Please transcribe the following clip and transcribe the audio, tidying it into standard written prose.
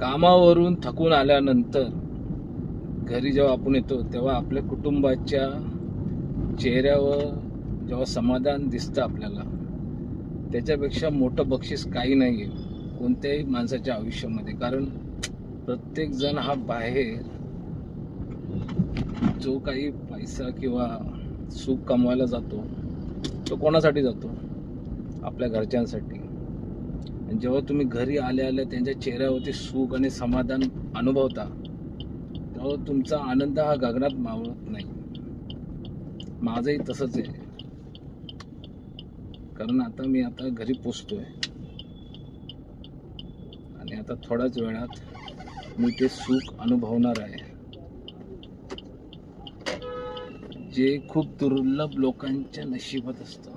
कामावरून थकून आल्यानंतर घरी जेव्हा आपण येतो तेव्हा आपल्या कुटुंबाच्या चेहऱ्यावर जेव्हा समाधान दिसतं आपल्याला, त्याच्यापेक्षा मोठं बक्षीस काही नाही आहे कोणत्याही माणसाच्या आयुष्यामध्ये. कारण प्रत्येक जण हा बाहेर जो काही पैसा किंवा सुख कमवायला जातो तो कोणासाठी जातो? आपल्या घरच्यांसाठी. आणि जेव्हा तुम्ही घरी आल्या त्यांच्या चेहऱ्यावरती सुख आणि समाधान अनुभवता तेव्हा तुमचा आनंद हा गगनात मावत नाही. माझंही तसंच आहे. कारण मी आता घरी पोचतोय आणि आता थोड्याच वेळात मी ते सुख अनुभवणार आहे, जे खूप दुर्लभ लोकांच्या नशिबात असतं.